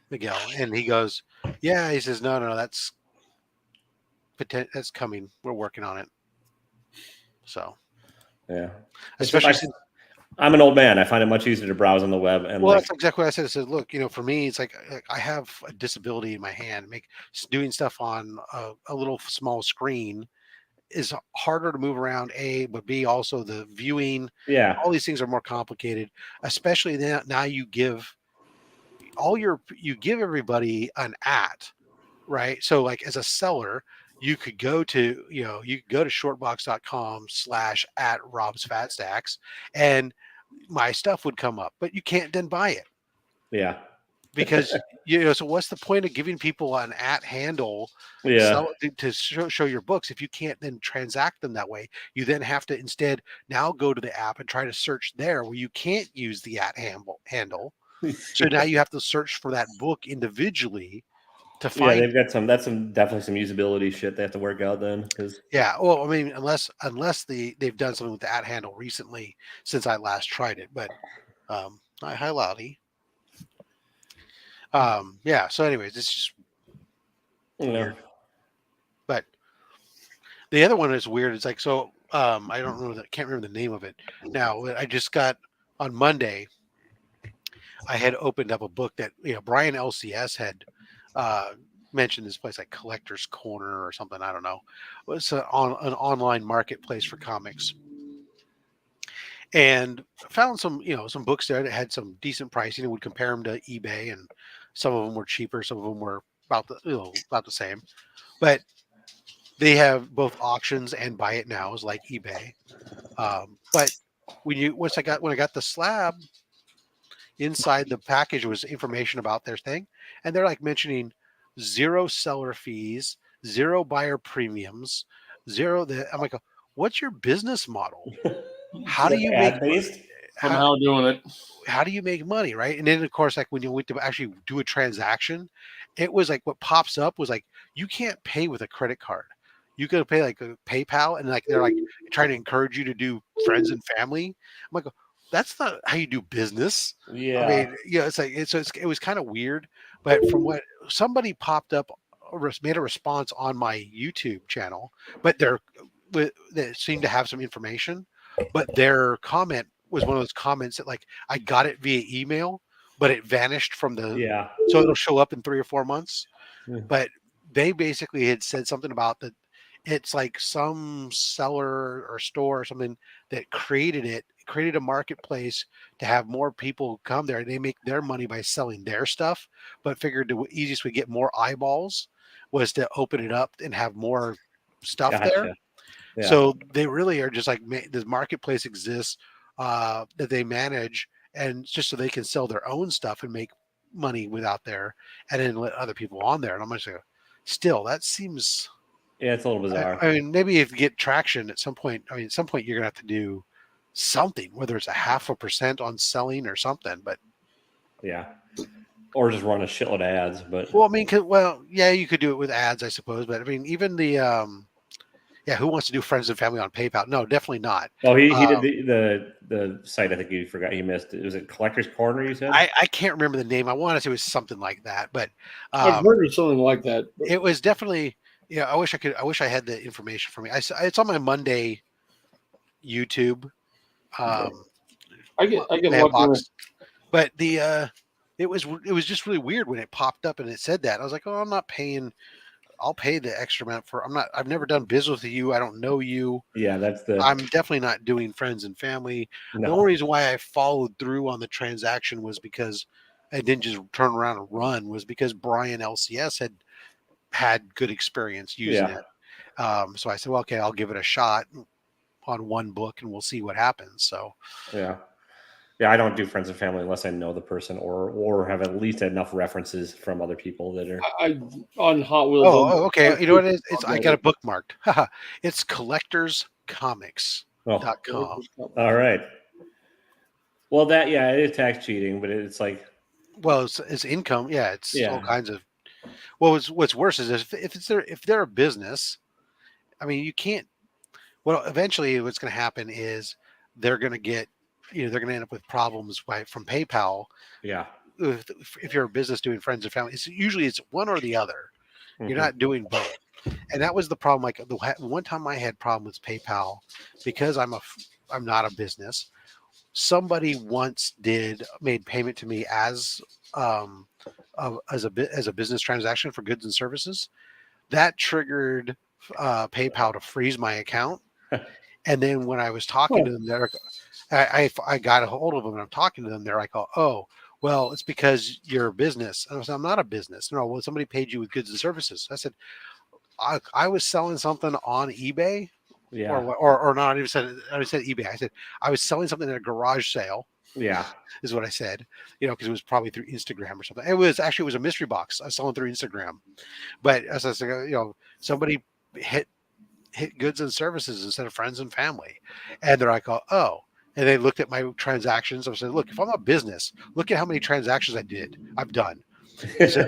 Miguel, and he goes, "Yeah," he says, "No, that's coming. We're working on it." So, yeah, especially since I'm an old man, I find it much easier to browse on the web. And that's exactly what I said. I said, look, for me, it's like I have a disability in my hand. Doing stuff on a little small screen is harder to move around, but B, also the viewing. Yeah, all these things are more complicated, especially now you give everybody an @ right? So like as a seller, you could go to shortbox.com / Rob's Fat Stacks, and my stuff would come up, but you can't then buy it. Yeah. Because so what's the point of giving people an @ handle to show your books if you can't then transact them that way? You then have to instead now go to the app and try to search there, where you can't use the @ handle. So now you have to search for that book individually to find. Yeah, they've got definitely some usability shit they have to work out then. Well, I mean, unless they've done something with the @ handle recently since I last tried it, but hi Lottie. So anyways, it's just weird. But the other one is weird. It's like, so I don't know can't remember the name of it. Now I just got on Monday, I had opened up a book that Brian LCS had mentioned, this place like Collector's Corner or something, I don't know. It's an online marketplace for comics. And found some books there that had some decent pricing and would compare them to eBay, and some of them were cheaper, some of them were about the same. But they have both auctions and buy it nows like eBay. But when I got the slab, inside the package was information about their thing, and they're like mentioning 0 seller fees, 0 buyer premiums, 0 I'm like, what's your business model? How do you make based somehow doing it? How do you make money, right? And then of course, like when you went to actually do a transaction, it was like what pops up was like, you can't pay with a credit card. you could pay like a PayPal, and like they're like trying to encourage you to do friends and family. I'm like, that's not how you do business. Yeah. I mean, it's like it was kind of weird, but from what somebody popped up, made a response on my YouTube channel, but they seemed to have some information, but their comment was one of those comments that like I got it via email, but it vanished from the Yeah. so it'll show up in 3 or 4 months. Yeah. But they basically had said something about that. It's like some seller or store or something that created a marketplace to have more people come there. They make their money by selling their stuff, but figured the easiest way to get more eyeballs was to open it up and have more stuff there. Gotcha. Yeah. So they really are just like this marketplace exists that they manage, and just so they can sell their own stuff and make money without there, and then let other people on there. And I'm just like, still, that seems. Yeah, it's a little bizarre. I mean, maybe if you get traction at some point, I mean, at some point you're gonna have to do something, whether it's 0.5% on selling or something. But yeah, or just run a shitload of ads. But well, I mean, yeah, you could do it with ads, I suppose. But I mean, even the yeah, who wants to do friends and family on PayPal? No, definitely not. Oh, he did the site. I think you forgot. You missed it. Was it Collector's Corner? You said I can't remember the name. I want to say it was something like that, but I've heard of something like that. it was definitely. Yeah, I wish I had the information for me. It's on my Monday YouTube. I get box. But it was just really weird when it popped up and it said that. I was like, oh, I'm not paying. I'll pay the extra amount for. I've never done business with you. I don't know you. Yeah, I'm definitely not doing friends and family. No. The only reason why I followed through on the transaction was because I didn't just turn around and run. Was because Brian LCS had good experience using it. So I said, well, okay, I'll give it a shot on one book and we'll see what happens. So yeah, I don't do friends and family unless I know the person or have at least enough references from other people that are on Hot Wheels. Oh, okay. You know what it is? I got it bookmarked. It's collectorscomics.com. All right. Well, it is tax cheating, but it's like, well, it's income. Yeah, it's all kinds of. Well, what's worse is if they're a business, I mean, you can't. Well, eventually, what's going to happen is they're going to get, they're going to end up with problems from PayPal. Yeah. If you're a business doing friends and family, it's one or the other. Mm-hmm. You're not doing both, and that was the problem. Like the one time I had problems with PayPal because I'm not a business. Somebody once made payment to me as a business transaction for goods and services. That triggered PayPal to freeze my account. And then when I was talking to them, I got a hold of them and I'm talking to them. They're like, oh, well, it's because you're a business. And I said, I'm not a business. No, well, somebody paid you with goods and services. I said, I was selling something on eBay. Yeah. Or not. I said eBay. I said I was selling something at a garage sale. Yeah, is what I said. Because it was probably through Instagram or something. It was a mystery box. I was selling through Instagram, but as I said, somebody hit goods and services instead of friends and family, and they're like, oh. And they looked at my transactions. I said, look, if I'm a business, look at how many transactions I've done. I said,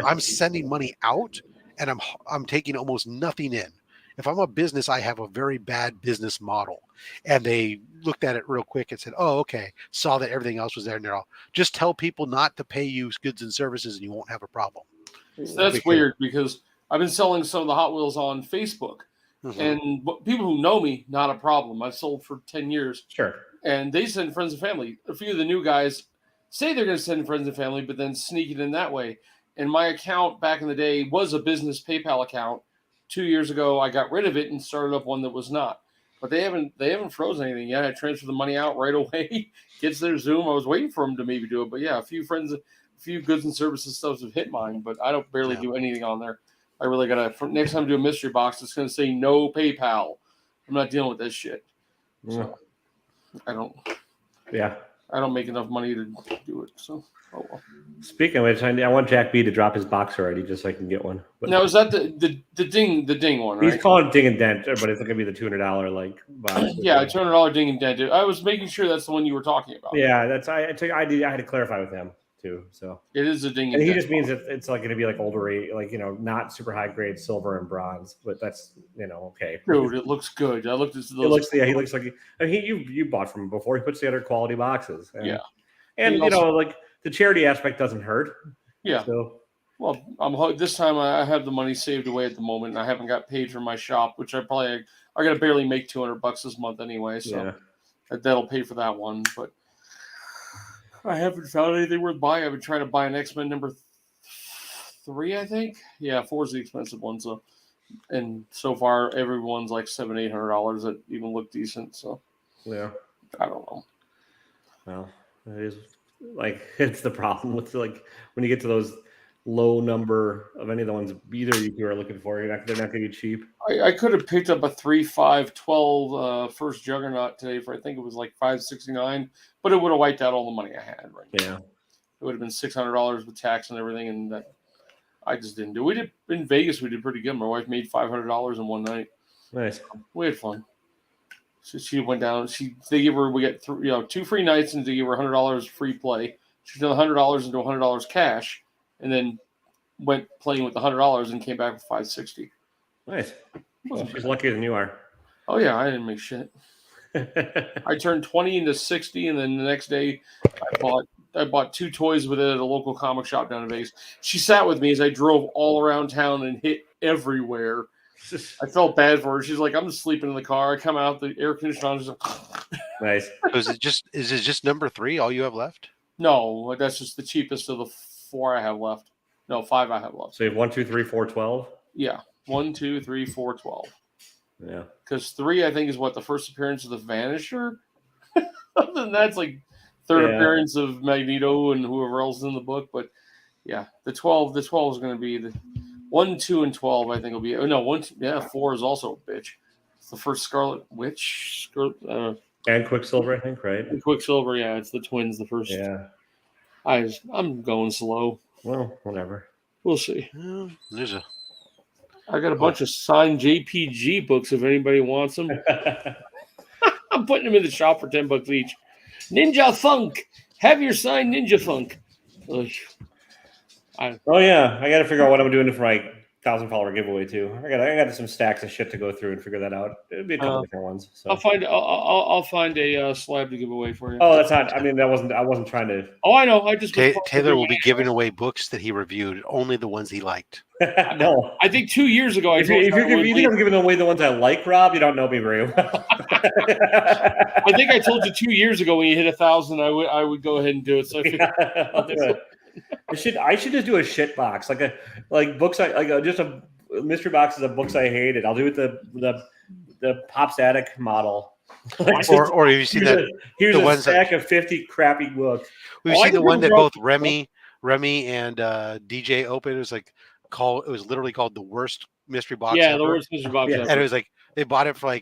I'm sending money out, and I'm taking almost nothing in. If I'm a business, I have a very bad business model. And they looked at it real quick and said, oh, okay. Saw that everything else was there. And they're all, just tell people not to pay you goods and services and you won't have a problem. So that's weird because I've been selling some of the Hot Wheels on Facebook. Mm-hmm. And people who know me, not a problem. I've sold for 10 years. Sure. And they send friends and family. A few of the new guys say they're going to send friends and family, but then sneak it in that way. And my account back in the day was a business PayPal account. 2 years ago, I got rid of it and started up one that was not. But they haven't frozen anything yet. I transferred the money out right away. Gets their Zoom. I was waiting for them to maybe do it. But yeah, a few goods and services stuff have hit mine, but I don't barely do anything on there. I really next time I do a mystery box, it's going to say no PayPal. I'm not dealing with that shit. So I don't make enough money to do it. So, oh well. Speaking of which, I want Jack B to drop his box already, just so I can get one. But now, is that the ding one? Right? He's calling it ding and dent, but it's going to be the $200 box. Yeah, $200 ding and dent. I was making sure that's the one you were talking about. Yeah, I had to clarify with him too. So It is a ding. and he just means it's like going to be like older, like not super high grade silver and bronze, but that's okay. Dude, it looks good. I looked at those. He looks like you bought from him before. He puts together quality boxes. And, and like the charity aspect doesn't hurt. Yeah. So. Well, this time I have the money saved away at the moment, and I haven't got paid for my shop, which I got to barely make $200 this month anyway. So that'll pay for that one. But I haven't found anything worth buying. I've been trying to buy an X-Men number 3, I think. Yeah, 4 is the expensive one. So, and so far everyone's like $700-800 that even look decent. So yeah, I don't know. Well, it is like it's the problem with like when you get to those low number of any of the ones either you are looking for. They're not going to be cheap. I could have picked up a 3, 5, 12 first Juggernaut today for I think it was like $5.69, but it would have wiped out all the money I had right now. Yeah, it would have been $600 with tax and everything, and that I just didn't do. We did in Vegas. We did pretty good. My wife made $500 in one night. Nice. We had fun. So she went down. They gave her. We got 2 free nights, and they gave her $100 free play. She did $100 into $100 cash, and then went playing with the $100 and came back with $560. Nice. Well, she's luckier than you are. Oh yeah, I didn't make shit. I turned 20 into 60, and then the next day I bought 2 toys with it at a local comic shop down in Vegas. She sat with me as I drove all around town and hit everywhere. I felt bad for her. She's like, I'm just sleeping in the car. I come out, the air conditioner on. She's like, nice. Is it just number 3? All you have left? No, that's just the cheapest of the 4 I have left. No, 5 I have left. So you have 1, 2, 3, 4, 12? Yeah. 1, 2, 3, 4, 12. Yeah. Because 3, I think, is what the first appearance of the Vanisher. Other than that, it's like third appearance of Magneto and whoever else is in the book. But yeah, the 12 is going to be the 1, 2, and 12. I think will be. Oh no, 1, 2, 4 is also a bitch. It's the first Scarlet Witch. And Quicksilver, I think, right? And Quicksilver, yeah, it's the twins. The first. Yeah. I'm going slow. Well, whatever. We'll see. I got a bunch of signed JPG books if anybody wants them. I'm putting them in the shop for $10 each. Ninja Funk. Have your signed Ninja Funk. Ugh. I got to figure out what I'm doing for my 1,000 follower giveaway too. I got some stacks of shit to go through and figure that out. It'd be a couple different ones. So. I'll find a slab to give away for you. Oh, that's not. I mean, I wasn't trying to. Oh, I know. I just Taylor will be giving away books that he reviewed, only the ones he liked. No, I think 2 years ago. If you think I'm giving away the ones I like, Rob, you don't know me very well. I think I told you 2 years ago when you hit 1,000, I would go ahead and do it. So I'll do it. I should just do a shit box, like books. Just a mystery boxes of books I hated. I'll do it the Pop's Attic model. Or have you seen that? Here's a stack of 50 crappy books. We've seen the one that both Remy and DJ opened. It was literally called the worst mystery box. Yeah, ever. the worst mystery box. Yeah, ever. and it was like they bought it for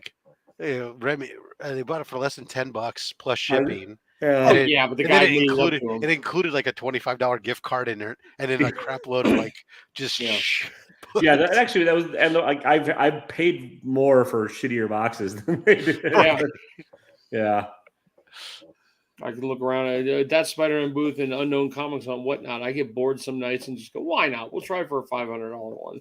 Remy. They bought it for less than $10 plus shipping. But the guy it included like a $25 gift card in there, and then a crap load of just. Yeah, that was, and I've paid more for shittier boxes than they did. Yeah. I can look around. That Spider-Man booth and Unknown Comics on whatnot. I get bored some nights and just go, why not? We'll try for a $500 one.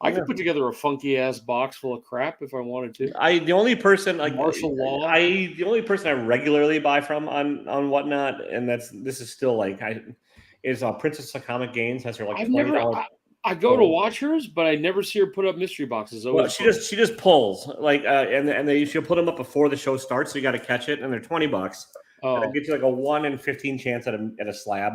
I could put together a funky ass box full of crap if I wanted to. The only person Martial Law. The only person I regularly buy from on whatnot, and this is still is Princess of Comic Games. Has her $20. I go to watch hers, but I never see her put up mystery boxes. Well, she just pulls she'll put them up before the show starts, so you got to catch it, and they're $20. Oh, and it gets you a 1 in 15 chance at a slab.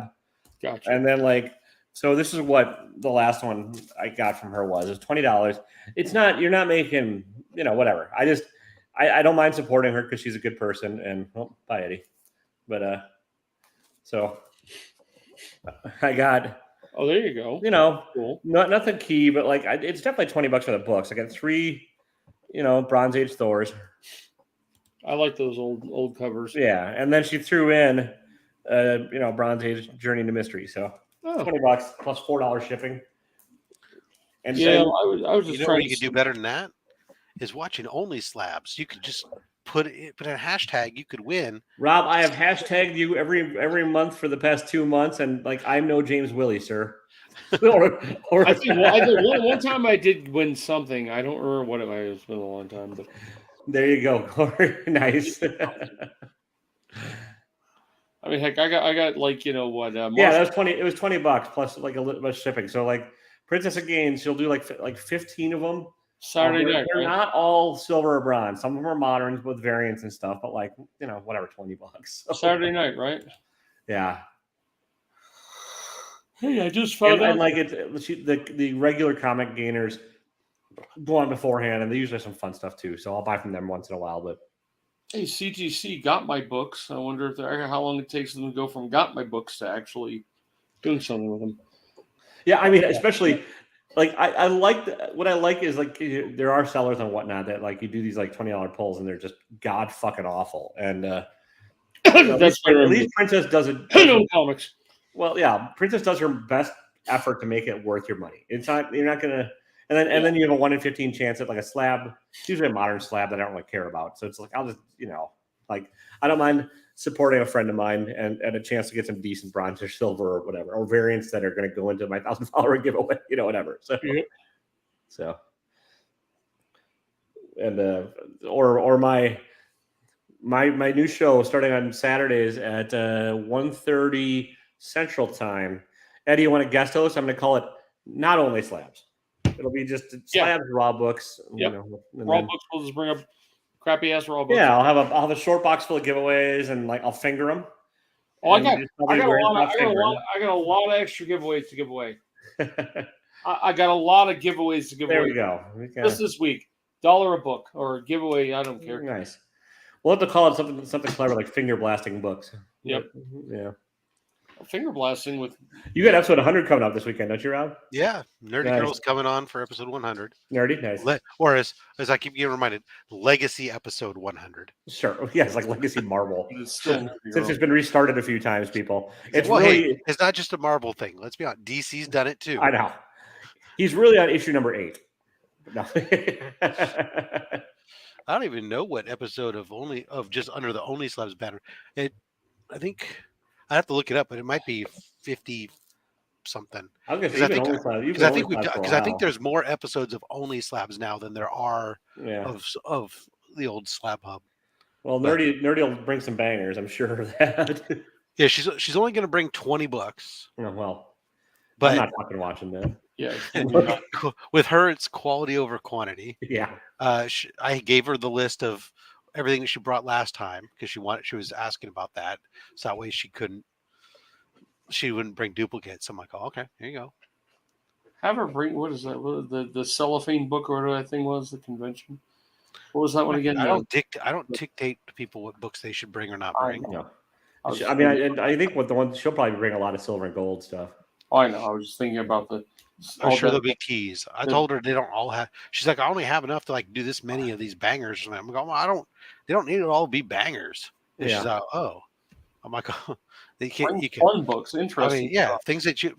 Gotcha. And then so this is what the last one I got from her was. It was $20. It's not, you're not making, whatever. I don't mind supporting her because she's a good person. And bye, Eddie. But so I got. Oh, there you go. Cool. Nothing key, but it's definitely $20 for the books. I got 3, Bronze Age Thors. I like those old covers. Yeah, and then she threw in, Bronze Age Journey to Mystery. So. $20 plus $4 shipping. And I was just trying. What you could do better than that is watching only slabs. You could just put in a hashtag, you could win. Rob, I have hashtagged you every month for the past 2 months, and like I'm no James Willie, sir. or, I think one time I did win something. I don't remember what it was. It's been a long time, but there you go, Corey. Nice. I mean, heck, I got like what? Yeah, that was 20. It was $20 plus like a little bit of shipping. So like Princess of Gaines, she'll do like 15 of them. Saturday night. They're Right? not all silver or bronze. Some of them are moderns with variants and stuff, but like whatever, $20. So, Saturday night, right? yeah. Hey, I just found out. And like the regular comic gainers go on beforehand, and they usually have some fun stuff too. So I'll buy from them once in a while. But Hey, CGC got my books. I wonder if how long it takes them to go from got my books to actually doing something with them. yeah, I mean, especially like I like what I like is like there are sellers and whatnot that like you do these like $20 pulls and they're just god fucking awful. And That's at least Princess does it. no comics. Well, yeah, Princess does her best effort to make it worth your money. It's not you're not gonna, and then you have a 1 in 15 chance at like a slab. It's usually a modern slab that I don't really care about. So it's like I'll just like I don't mind supporting a friend of mine and a chance to get some decent bronze or silver or whatever, or variants that are going to go into my $1,000 giveaway, whatever. So, so, and or my new show starting on Saturdays at 1:30 Central Time. Eddie, you want to guest host? I'm going to call it Not Only Slabs. It'll be just slabs, raw books. Yep. Raw books. We'll just bring up crappy ass raw books. Yeah, I'll have a short box full of giveaways and like I'll finger them. Oh, I got a lot of extra giveaways to give away. I got a lot of giveaways to give away. There we go. Just this week, $1 a book or a giveaway. I don't care. Nice. We'll have to call it something clever like finger blasting books. Yep. Yeah. Finger blasting with. You got episode 100 coming up this weekend, don't you, Rob? Yeah, Nerdy Girl's coming on for episode 100. Nerdy, nice. Or as I keep getting reminded, Legacy episode 100. Sure. Yeah, it's like Legacy Marvel. Since it's been restarted a few times, people. It's really, it's not just a Marvel thing. Let's be honest. DC's done it too. I know. He's really on issue number 8. No. I don't even know what episode of just under the Only Slabs banner. I think I have to look it up, but it might be 50 something. I think there's more episodes of Only Slabs now than there are of the old Slab Hub. Well, Nerdy will bring some bangers, I'm sure of that. Yeah, she's only going to bring 20 books. Oh, well, but I'm not fucking watching that. Yeah, with her, it's quality over quantity. Yeah. I gave her the list of everything that she brought last time because she was asking about that, so that way she wouldn't bring duplicates. I'm like, oh, okay, here you go. Have her bring what is that? The cellophane book or whatever that thing was, the convention. What was that one again? I don't dictate to people what books they should bring or not bring. I mean, I think she'll probably bring a lot of silver and gold stuff. Oh, I know. I was just thinking about I'm sure there'll be keys. I told her they don't all have. She's like, I only have enough to like do this many of these bangers, and I'm going, well, they don't need it all to be bangers. And she's like, oh, I'm like, oh, you can fun books, interesting. I mean, yeah, things that you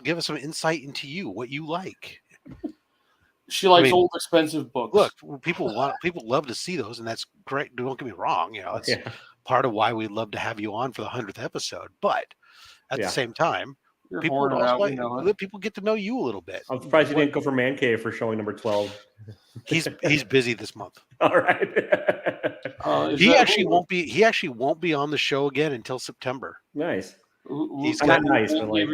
give us some insight into what you like. She likes old, expensive books. Look, people love to see those, and that's great. Don't get me wrong. It's part of why we love to have you on for the 100th episode. But at the same time, people get to know you a little bit. I'm surprised you didn't go for Man Cave for showing number 12. He's busy this month. All right. He actually won't be on the show again until September. Nice. He's not nice, but like,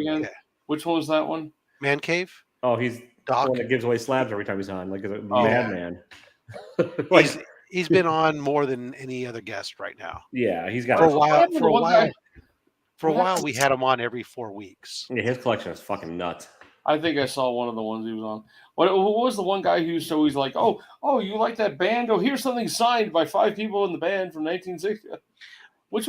which one was that one? Man Cave. Oh, he's Doc. The one that gives away slabs every time he's on, like a madman. He's been on more than any other guest right now. Yeah, he's got for a while. We had him on every 4 weeks. Yeah, his collection is fucking nuts. I think I saw one of the ones he was on. What was the one guy who was always like, oh, you like that band? Oh, here's something signed by 5 people in the band from 1960.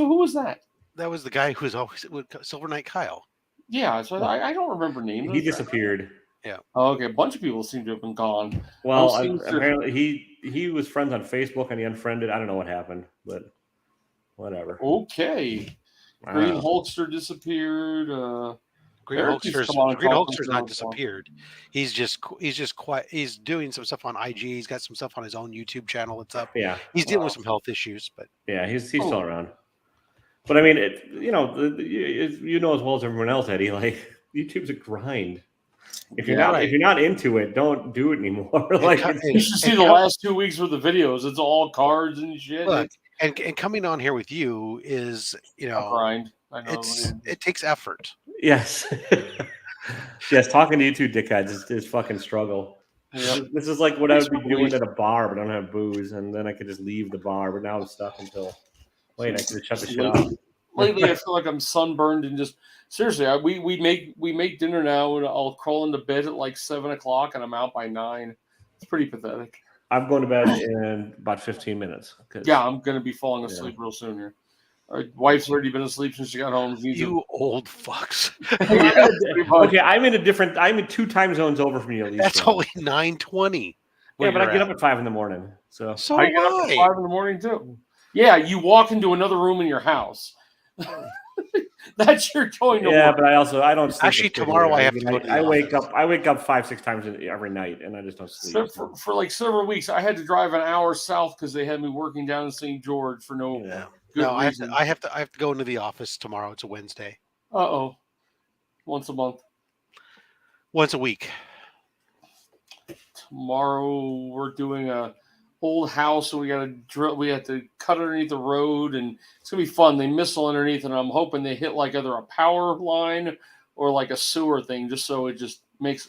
Who was that? That was the guy who was always with Silver Knight Kyle. Yeah, so I don't remember names. He disappeared. Yeah. Oh, okay. A bunch of people seem to have been gone. Well, apparently he was friends on Facebook and he unfriended. I don't know what happened, but whatever. Okay. Green Hulkster disappeared. Green Eric used to Hulkster's come on and Green talk to Hulkster's him not for a while. disappeared. He's just quite. He's doing some stuff on IG. He's got some stuff on his own YouTube channel. It's up. Yeah, He's dealing with some health issues, but yeah, he's still around. But I mean, you know as well as everyone else, Eddie. Like YouTube's a grind. If you're not into it, don't do it anymore. Like you should see the last 2 weeks worth of videos. It's all cards and shit. Look, and coming on here with you is, a grind. I know it takes effort. Yes. Yes, talking to you two dickheads is fucking struggle. Yeah. This is like what I would be doing at a bar, but I don't have booze, and then I could just leave the bar. But now I'm stuck until I could have shut the shit off. Lately, I feel like I'm sunburned and just seriously. We make dinner now, and I'll crawl into bed at like 7 o'clock, and I'm out by 9. It's pretty pathetic. I'm going to bed in about 15 minutes. Yeah, I'm going to be falling asleep real soon here. Our wife's already been asleep since she got home. You old fucks. Okay, I'm in 2 time zones over from you at least. That's only 9:20. Yeah, but I get up at 5 in the morning. So I get up at 5 in the morning too. Yeah, you walk into another room in your house. That's your going to work. But I don't sleep. Actually, tomorrow I have to go to the I wake up 5-6 times every night, and I just don't sleep. So for like several weeks, I had to drive an hour south because they had me working down in St. George for no good reason. I have to go into the office tomorrow. It's a Wednesday. Once a month. Once a week. Tomorrow we're doing a old house, and we got to drill. We have to cut underneath the road, and it's gonna be fun. They missile underneath, and I'm hoping they hit like either a power line or like a sewer thing, just so it just makes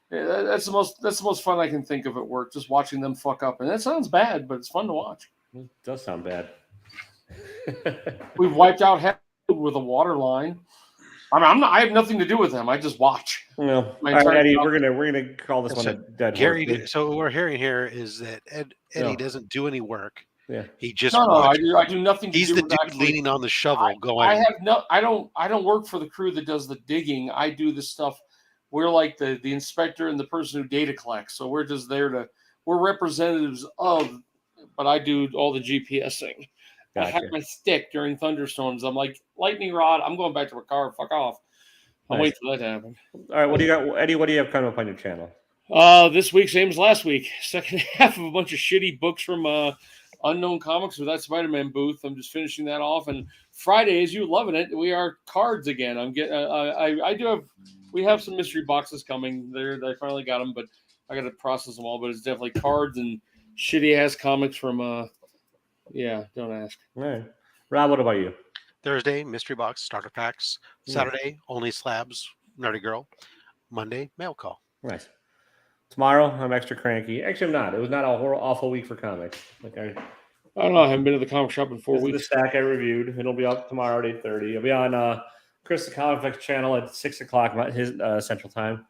that's the most fun I can think of at work. Just watching them fuck up, and that sounds bad, but it's fun to watch. It does sound bad. We've wiped out half with a water line. I have nothing to do with them. I just watch. Well, all right, Eddie, we're gonna call this one a dead Gary. horse. So what we're hearing here is that Eddie doesn't do any work. Yeah, he just I do nothing. He's the dude leaning on the shovel, going. I don't work for the crew that does the digging. I do the stuff. We're like the inspector and the person who data collects. So we're just there we're representatives of, but I do all the GPSing. Gotcha. I have my stick during thunderstorms. I'm like, lightning rod, I'm going back to my car. Fuck off. I'll wait till that to happen. All right, what do you got, Eddie? What do you have coming up on your channel? This week, same as last week. Second half of a bunch of shitty books from Unknown Comics with that Spider-Man booth. I'm just finishing that off. And Fridays, you loving it. We are cards again. I'm getting. We have some mystery boxes coming. I finally got them, but I got to process them all. But it's definitely cards and shitty ass comics from. Yeah, don't ask. All right, Rob, what about you? Thursday, mystery box, starter packs. Saturday, only slabs, Nerdy Girl. Monday, mail call. Nice. Tomorrow, I'm extra cranky. Actually, I'm not. It was not a awful week for comics. I don't know. I haven't been to the comic shop in 4 weeks. The stack I reviewed. It'll be up tomorrow at 8:30. It'll be on Chris the Comic Fix channel at 6 o'clock his Central Time.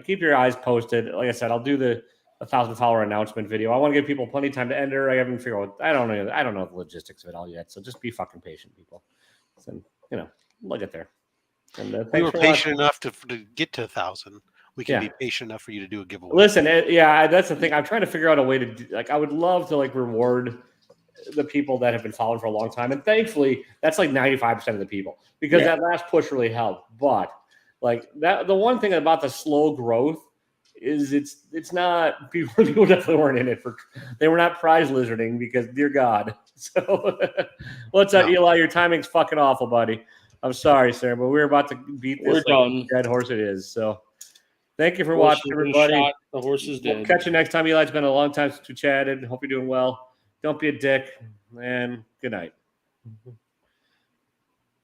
Keep your eyes posted. Like I said, I'll do the 1,000-follower announcement video. I want to give people plenty of time to enter. I haven't figured out. I don't know the logistics of it all yet. So just be fucking patient, people. And we'll get there. And we were patient enough to get to 1,000. We can be patient enough for you to do a giveaway. Listen, that's the thing. I'm trying to figure out a way to do, I would love to reward the people that have been following for a long time, and thankfully that's like 95% of the people, because that last push really helped. But the one thing about the slow growth is it's not people definitely weren't in it they were not prize lizarding, because dear God. So what's up, Eli? Your timing's fucking awful, buddy. I'm sorry, sir, but we're about to beat this. We're done. Dead horse it is. So thank you for watching, everybody. The horse is dead. We'll catch you next time, Eli. It's been a long time since we chatted. Hope you're doing well. Don't be a dick, and good night.